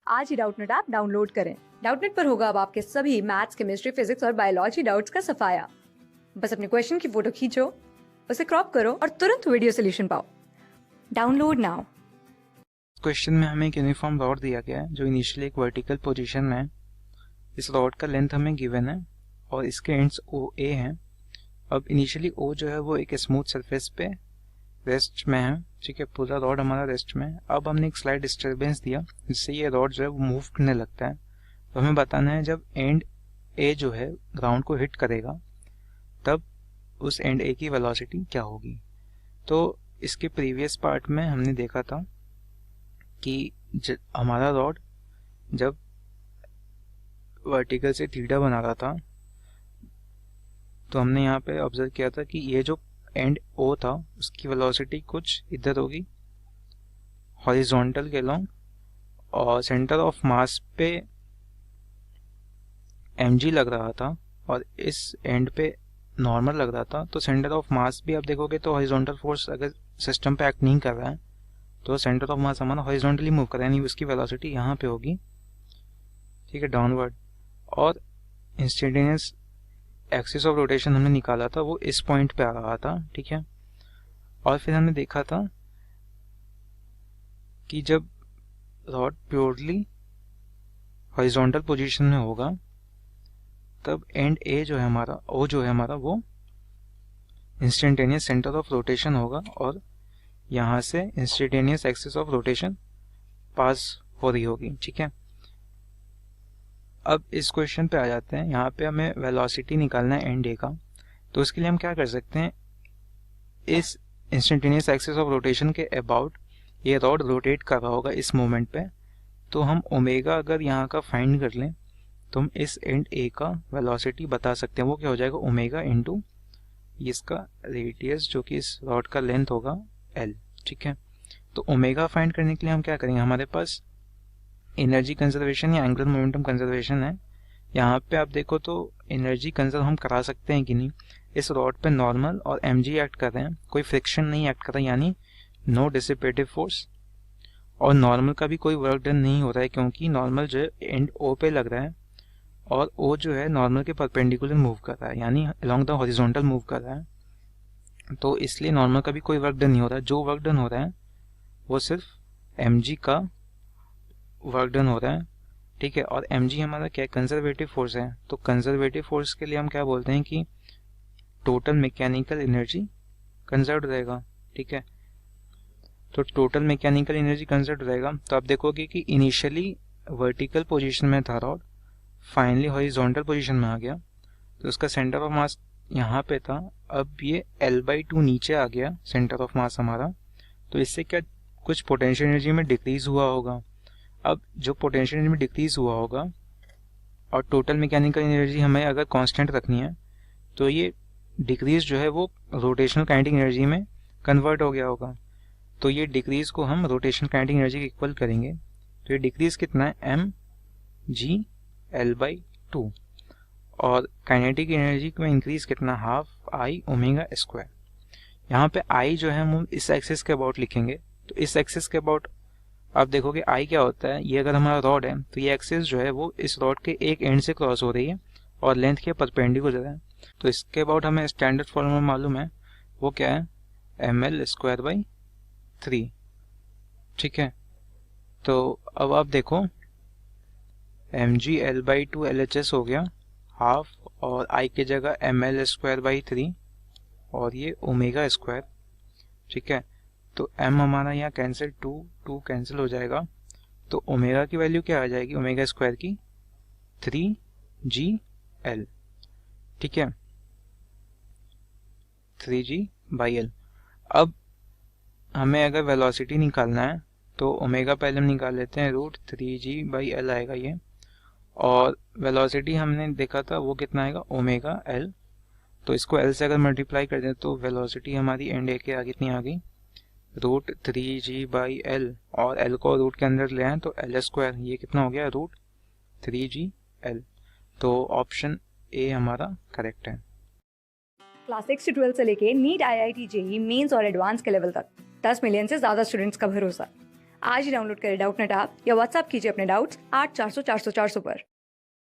आज ही Doubtnut app download करें। Doubtnut पर होगा अब आपके सभी मैथ्स, केमिस्ट्री, फिजिक्स और बायोलॉजी डाउट्स का सफाया। बस अपने क्वेश्चन की फोटो खींचो, उसे क्रॉप करो और तुरंत वीडियो सोल्यूशन पाओ। Download now. क्वेश्चन में हमें एक यूनिफॉर्म रॉड दिया गया है जो इनिशियली एक वर्टिकल पोजीशन में है। इस रॉड का लेंथ हमें गिवन है और इसके एंड्स ओ ए हैं। अब इनिशियली ओ जो है वो एक स्मूथ सरफेस पे रेस्ट में है, ठीक है, पूरा रॉड हमारा रेस्ट में है। अब हमने एक स्लाइड डिस्टर्बेंस दिया जिससे ये रॉड जो है वो मूव करने लगता है। तो हमें बताना है जब एंड ए जो है ग्राउंड को हिट करेगा तब उस एंड ए की वेलोसिटी क्या होगी। तो इसके प्रीवियस पार्ट में हमने देखा था कि हमारा रॉड जब वर्टिकल से थीटा बना रहा था तो हमने यहाँ पे ऑब्जर्व किया था कि ये जो एंड ओ था उसकी वेलोसिटी कुछ इधर होगी हॉरिजॉन्टल के लॉन्ग, और सेंटर ऑफ मास पे mg लग रहा था और इस एंड पे नॉर्मल लग रहा था। तो सेंटर ऑफ मास भी आप देखोगे तो हॉरिजॉन्टल फोर्स अगर सिस्टम पे एक्ट नहीं कर रहा है तो सेंटर ऑफ मास हमारा हॉरिजॉन्टली मूव कर रहा है, यानी उसकी वेलोसिटी यहाँ पे होगी, ठीक है, डाउनवर्ड। और इंस्टेंटेनियस एक्सिस ऑफ रोटेशन हमने निकाला था वो इस पॉइंट पे आ रहा था, ठीक है। और फिर हमने देखा था कि जब रॉड प्योरली हॉरिजॉन्टल पोजीशन में होगा तब एंड ए जो है हमारा ओ जो है हमारा वो इंस्टेंटेनियस सेंटर ऑफ रोटेशन होगा और यहाँ से इंस्टेंटेनियस एक्सिस ऑफ रोटेशन पास हो रही होगी, ठीक है। अब इस क्वेश्चन पे आ जाते हैं। यहाँ पे हमें वेलोसिटी निकालना है एंड ए का। तो उसके लिए हम क्या कर सकते हैं, इस इंस्टेंटेनियस एक्सिस ऑफ रोटेशन के अबाउट ये रॉड रोटेट कर रहा होगा इस मोमेंट पे। तो हम ओमेगा अगर यहाँ का फाइंड कर लें तो हम इस एंड ए का वेलोसिटी बता सकते हैं। वो क्या हो जाएगा, ओमेगा इंटू इसका रेडियस जो कि इस रॉड का लेंथ होगा एल, ठीक है। तो ओमेगा फाइंड करने के लिए हम क्या करेंगे, हमारे पास एनर्जी कंजर्वेशन या एंगुलर मोमेंटम कंजर्वेशन है। यहाँ पे आप देखो तो एनर्जी कंजर्व हम करा सकते हैं कि नहीं। इस रॉड पे नॉर्मल और mg एक्ट कर रहे हैं, कोई फ्रिक्शन नहीं एक्ट कर रहा, यानी नो डिसिपेटिव फोर्स। और नॉर्मल का भी कोई वर्क डन नहीं हो रहा है क्योंकि नॉर्मल जो है एंड ओ पे लग रहा है और ओ जो है नॉर्मल के परपेंडिकुलर मूव कर रहा है, यानी अलोंग द हॉरिजॉन्टल मूव कर रहा है। तो इसलिए नॉर्मल का भी कोई वर्क डन नहीं हो रहा है। जो वर्क डन हो रहा है वो सिर्फ mg का वर्क डन हो रहा है, ठीक है। और mg हमारा क्या कंजर्वेटिव फोर्स है। तो कंजर्वेटिव फोर्स के लिए हम क्या बोलते हैं कि टोटल मैकेनिकल एनर्जी कंजर्व रहेगा, ठीक है। तो टोटल मैकेनिकल एनर्जी कंजर्व रहेगा। तो आप देखोगे कि इनिशियली वर्टिकल पोजीशन में था रॉड, फाइनली हॉरिजॉन्टल पोजीशन में आ गया, तो उसका सेंटर ऑफ मास यहाँ पे था, अब ये L/2 नीचे आ गया सेंटर ऑफ मास हमारा। तो इससे क्या कुछ पोटेंशियल एनर्जी में डिक्रीज हुआ होगा। अब जो पोटेंशियल एनर्जी में डिक्रीज हुआ होगा और टोटल मैकेनिकल एनर्जी हमें अगर कांस्टेंट रखनी है तो ये डिक्रीज जो है वो रोटेशनल काइनेटिक एनर्जी में कन्वर्ट हो गया होगा। तो ये डिक्रीज को हम रोटेशनल काइनेटिक एनर्जी के इक्वल करेंगे। तो ये डिक्रीज कितना है, mg L/2, और काइनेटिक एनर्जी में इंक्रीज कितना, हाफ आई ओमेगा स्क्वायर। यहाँ पे आई जो है हम इस एक्सिस के अबाउट लिखेंगे। तो इस एक्सिस के अबाउट आप देखोगे आई क्या होता है, ये अगर हमारा रॉड है तो ये एक्सिस जो है वो इस रॉड के एक एंड से क्रॉस हो रही है और लेंथ के परपेंडिकुलर है। तो इसके अबाउट हमें स्टैंडर्ड फॉर्मूला मालूम है, वो क्या है, ml/3, ठीक है। तो अब आप देखो mg L/2 LHS हो गया हाफ, और आई की जगह ml/3 और ये ओमेगा स्क्वायर, ठीक है। तो m हमारा यहाँ कैंसिल, 2 कैंसिल हो जाएगा। तो ओमेगा की वैल्यू क्या आ जाएगी, ओमेगा स्क्वायर की 3gl, ठीक है, 3g/l। अब हमें अगर वेलोसिटी निकालना है तो ओमेगा पहले हम निकाल लेते हैं, √3g/l आएगा ये। और वेलोसिटी हमने देखा था वो कितना आएगा, ओमेगा l। तो इसको l से अगर मल्टीप्लाई कर दें तो वेलोसिटी हमारी एंड ए के आगे कितनी आ गई, √3g/l, और l को रूट के अंदर ले आए तो l², ये कितना हो गया, √3gl। तो ऑप्शन ए हमारा करेक्ट है। क्लास 6 से 12 से लेके नीट, IIT, JEE मेंस और एडवांस के लेवल तक 10 मिलियन से ज्यादा स्टूडेंट्स का भरोसा। आज ही डाउनलोड करें डाउटनेट ऐप या व्हाट्सएप कीजिए अपने डाउट्स 8400 400 400 पर।